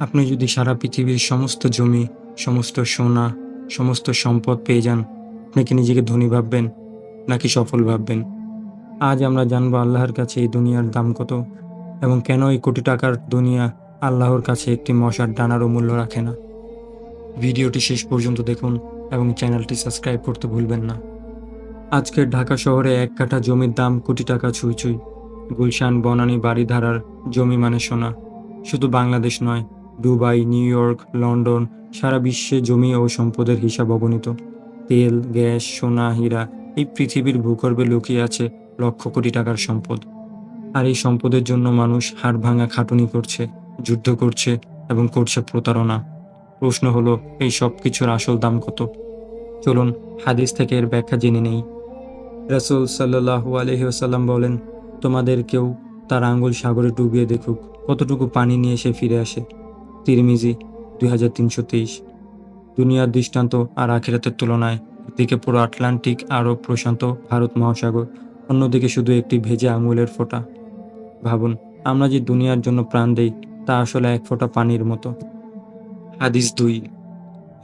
আপনি যদি সারা পৃথিবীর সমস্ত জমি, সমস্ত সোনা, সমস্ত সম্পদ পেয়ে যান, আপনি কি নিজেকে ধনী ভাববেন নাকি সফল ভাববেন? আজ আমরা জানবো আল্লাহর কাছে এই দুনিয়ার দাম কত এবং কেন এই কোটি টাকার দুনিয়া আল্লাহর কাছে একটি মশার ডানারও মূল্য রাখে না। ভিডিওটি শেষ পর্যন্ত দেখুন এবং চ্যানেলটি সাবস্ক্রাইব করতে ভুলবেন না। আজকের ঢাকা শহরে এক কাঠা জমির দাম কোটি টাকা ছুঁই ছুঁই। গুলশান, বনানী, বারিধারার জমি মানে সোনা। শুধু বাংলাদেশ নয়, দুবাই, নিউ ইয়র্ক, লন্ডন, সারা বিশ্বে জমি ও সম্পদের হিসাব অগণিত। তেল, গ্যাস, সোনা, হীরা, এই পৃথিবীর ভূগর্ভে লুকিয়ে আছে লক্ষ কোটি টাকার সম্পদ। আর এই সম্পদের জন্য মানুষ হাড়ভাঙা খাটুনি করছে, যুদ্ধ করছে এবং করছে প্রতারণা। প্রশ্ন হলো, এই সব কিছুর আসল দাম কত? চলুন হাদিস থেকে এর ব্যাখ্যা জেনে নেই। রাসূল সাল্লাল্লাহু আলাইহি ওয়াসাল্লাম বলেন, তোমাদের কেউ তার আঙ্গুল সাগরে ডুবিয়ে দেখুক কতটুকু পানি নিয়ে সে ফিরে আসে। তিরমিজি 2323। দুনিয়ার দৃষ্টান্ত আর আখিরাতের তুলনায় একদিকে পুরো আটলান্টিক, আরব প্রশান্ত, ভারত মহাসাগর, অন্যদিকে শুধু একটি ভেজা আঙুলের ফোঁটা। ভাবুন, আমরা যে দুনিয়ার জন্য প্রাণ দেই তা আসলে এক ফোঁটা পানির মতো। হাদিস 2।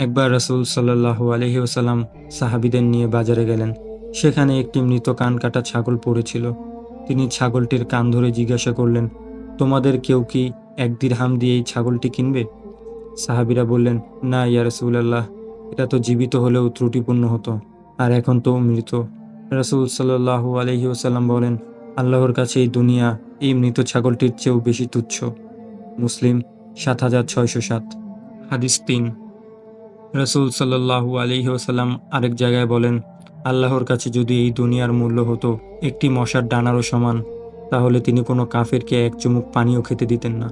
একবার রাসূল সাল্লাল্লাহু আলাইহি ওয়াসাল্লাম সাহাবীদের নিয়ে বাজারে গেলেন। সেখানে একটি মৃত কান কাটা ছাগল পড়েছিল। তিনি ছাগলটির কান ধরে জিজ্ঞাসা করলেন, তোমাদের কেউ কি 1 দিরহাম দিয়ে এই ছাগলটি কিনবে? সাহাবীরা বললেন, না ইয়া রাসূলুল্লাহ, এটা তো জীবিত হলেও ত্রুটিপূর্ণ হতো, আর এখন তো মৃত। রাসূল সাল্লাল্লাহু আলাইহি ওয়াসাল্লাম বলেন, আল্লাহর কাছে এই দুনিয়া এই মৃত ছাগলটির চেয়েও বেশি তুচ্ছ। মুসলিম 7607। হাদিস 3। রাসূল সাল্লাল্লাহু আলাইহি ওয়াসাল্লাম আরেক জায়গায় বলেন, আল্লাহর কাছে যদি এই দুনিয়ার মূল্য হতো একটি মশার ডানারও সমান, তাহলে তিনি কোনো কাফেরকে এক চুমুক পানিও খেতে দিতেন না।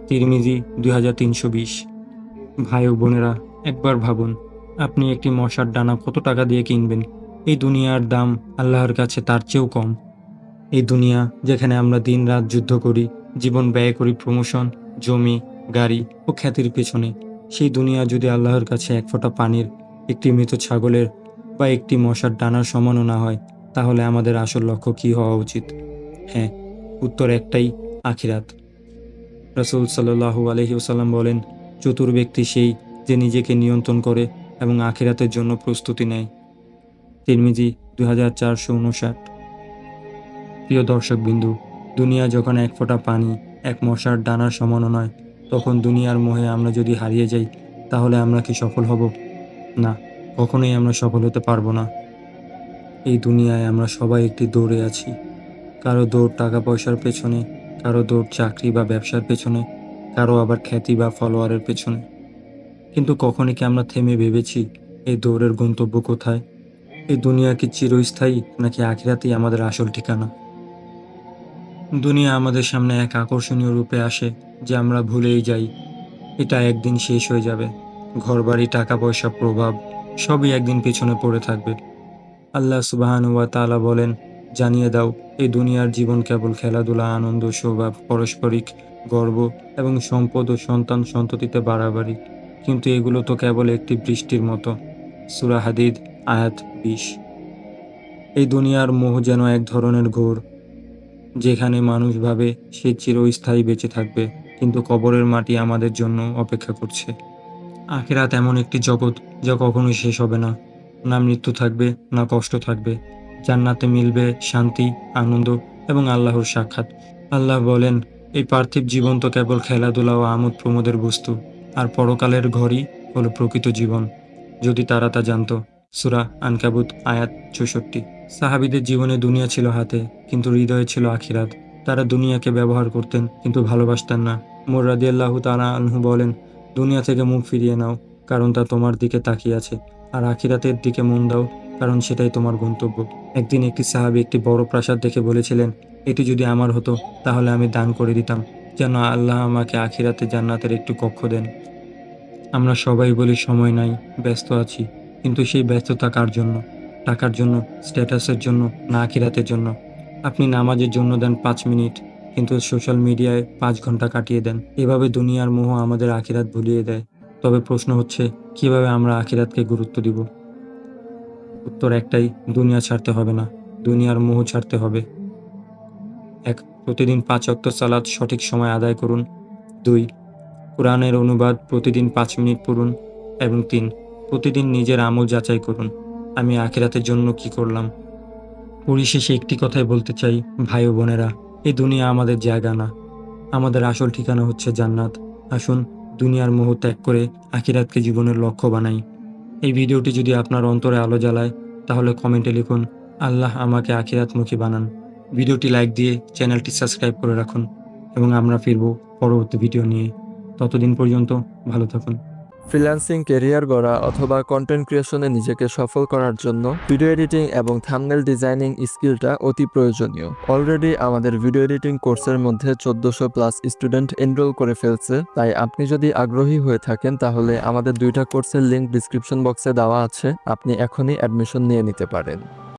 তিরমিজি 2320। ভাই ও বোনেরা, একবার ভাবুন, আপনি একটি মশার ডানা কত টাকা দিয়ে কিনবেন? এই দুনিয়ার দাম আল্লাহর কাছে তার চেয়েও কম। এই দুনিয়া যেখানে আমরা দিনরাত যুদ্ধ করি, জীবন ব্যয় করি প্রমোশন, জমি, গাড়ি ও খ্যাতির পেছনে, সেই দুনিয়া যদি আল্লাহর কাছে এক ফোঁটা পানির, একটি মৃত ছাগলের বা একটি মশার ডানার সমানও না হয়, তাহলে আমাদের আসল লক্ষ্য কী হওয়া উচিত? হ্যাঁ, উত্তর একটাই, আখিরাত। রাসূল সাল্লাল্লাহু আলাইহি ওয়াসাল্লাম বলেন, চতুর ব্যক্তি সেই যে নিজেকে নিয়ন্ত্রণ করে এবং আখিরাতের জন্য প্রস্তুতি নেয়। তিরমিজি 2459। প্রিয় দর্শকবিন্দু, দুনিয়া যখন এক ফোঁটা পানি, এক মশার ডানার সমানও নয়, তখন দুনিয়ার মোহে আমরা যদি হারিয়ে যাই, তাহলে আমরা কি সফল হব? না, কখনোই আমরা সফল হতে পারবো না। এই দুনিয়ায় আমরা সবাই একটি দৌড়ে আছি। কারো দৌড় টাকা পয়সার পেছনে, কারো দৌড় চাকরি বা ব্যবসার পেছনে, কারো আবার খ্যাতি বা ফলোয়ারের পেছনে। কিন্তু কখনই কি আমরা থেমে ভেবেছি এই দৌড়ের গন্তব্য কোথায়? এই দুনিয়া কি চিরস্থায়ী নাকি আখিরাতেই আমাদের আসল ঠিকানা? দুনিয়া আমাদের সামনে এক আকর্ষণীয় রূপে আসে যে আমরা ভুলেই যাই এটা একদিন শেষ হয়ে যাবে। ঘরবাড়ি, টাকা পয়সা, প্রভাব সবই একদিন পেছনে পড়ে থাকবে। আল্লাহ সুবহানাহু ওয়া তাআলা বলেন, জানিয়ে দাও, এই দুনিয়ার জীবন কেবল খেলাধুলা, আনন্দ, সৌভাগ, পারস্পরিক গর্ব এবং সম্পদ ও সন্তান সন্ততিতে বাড়াবাড়ি। কিন্তু এগুলো তো কেবল একটি বৃষ্টির মতো। সূরা হাদিদ আয়াত 20। এই দুনিয়ার মোহ যেন এক ধরনের ঘোর, যেখানে মানুষ ভাবে সে চিরস্থায়ী বেঁচে থাকবে, কিন্তু কবরের মাটি আমাদের জন্য অপেক্ষা করছে। আখিরাত এমন একটি জগৎ যা কখনোই শেষ হবে না। না মৃত্যু থাকবে, না কষ্ট থাকবে। জান্নাতে মিলবে শান্তি, আনন্দ এবং আল্লাহর সাক্ষাৎ। আল্লাহ বলেন, এই পার্থিব জীবন তো কেবল খেলাধুলা ও আমোদ প্রমোদের বস্তু, আর পরকালের ঘরই হলো প্রকৃত জীবন। যদি তারা তা জানতো। সূরা আনকাবুত আয়াত 64। সাহাবীদের জীবনে দুনিয়া ছিল হাতে, কিন্তু হৃদয়ে ছিল আখিরাত। তারা দুনিয়াকে ব্যবহার করতেন কিন্তু ভালোবাসতেন না। উমর রাদিয়াল্লাহু তাআলা আনহু বলেন, দুনিয়া থেকে মুখ ফিরিয়ে নাও, কারণ তা তোমার দিকে তাকিয়ে আছে, আর আখিরাতের দিকে মন দাও, কারণ সেটাই তোমার গন্তব্য। একদিন একটি সাহাবী একটি বড় প্রাসাদ দেখে বলেছিলেন, এটি যদি আমার হতো তাহলে আমি দান করে দিতাম, যেন আল্লাহ আমাকে আখিরাতে জান্নাতের একটু কক্ষ দেন। আমরা সবাই বলি সময় নাই, ব্যস্ত আছি, কিন্তু সেই ব্যস্ততা কার জন্য? টাকার জন্য, স্ট্যাটাসের জন্য, না আখিরাতের জন্য? আপনি নামাজের জন্য দেন 5 মিনিট, কিন্তু সোশ্যাল মিডিয়ায় 5 ঘন্টা কাটিয়ে দেন। এভাবে দুনিয়ার মোহ আমাদের আখিরাত ভুলিয়ে দেয়। তবে প্রশ্ন হচ্ছে, কিভাবে আমরা আখিরাতকে গুরুত্ব দিব? উত্তর একটাই, দুনিয়া ছাড়তে হবে না, দুনিয়ার মোহ ছাড়তে হবে। 1. প্রতিদিন 5 ওয়াক্ত সালাত সঠিক সময় আদায় করুন। 2. কোরআনের অনুবাদ প্রতিদিন 5 মিনিট পড়ুন। এবং 3, প্রতিদিন নিজের আমল যাচাই করুন। আমি আখিরাতের জন্য কি করলাম? পরিশেষে একটি কথাই বলতে চাই, ভাই ও বোনেরা, এই দুনিয়া আমাদের জায়গা না। আমাদের আসল ঠিকানা হচ্ছে জান্নাত। আসুন দুনিয়ার মোহ ত্যাগ করে আখিরাতকে জীবনের লক্ষ্য বানাই। এই ভিডিওটি যদি আপনার অন্তরে আলো জ্বালায়, তাহলে কমেন্টে লিখুন, আল্লাহ আমাকে আখিরাতমুখী বানান। ভিডিওটি লাইক দিয়ে চ্যানেলটি সাবস্ক্রাইব করে রাখুন এবং আমরা ফিরব পরবর্তী ভিডিও নিয়ে। ততদিন পর্যন্ত ভালো থাকুন। ফ্রিল্যান্সিং ক্যারিয়ার গড়া অথবা কন্টেন্ট ক্রিয়েশনে নিজেকে সফল করার জন্য ভিডিও এডিটিং এবং থাম্বনেল ডিজাইনিং স্কিলটা অতি প্রয়োজনীয়। অলরেডি আমাদের ভিডিও এডিটিং কোর্সের মধ্যে 1400+ স্টুডেন্ট এনরোল করে ফেলছে। তাই আপনি যদি আগ্রহী হয়ে থাকেন তাহলে আমাদের 2টা কোর্সের লিঙ্ক ডিসক্রিপশন বক্সে দেওয়া আছে, আপনি এখনই অ্যাডমিশন নিয়ে নিতে পারেন।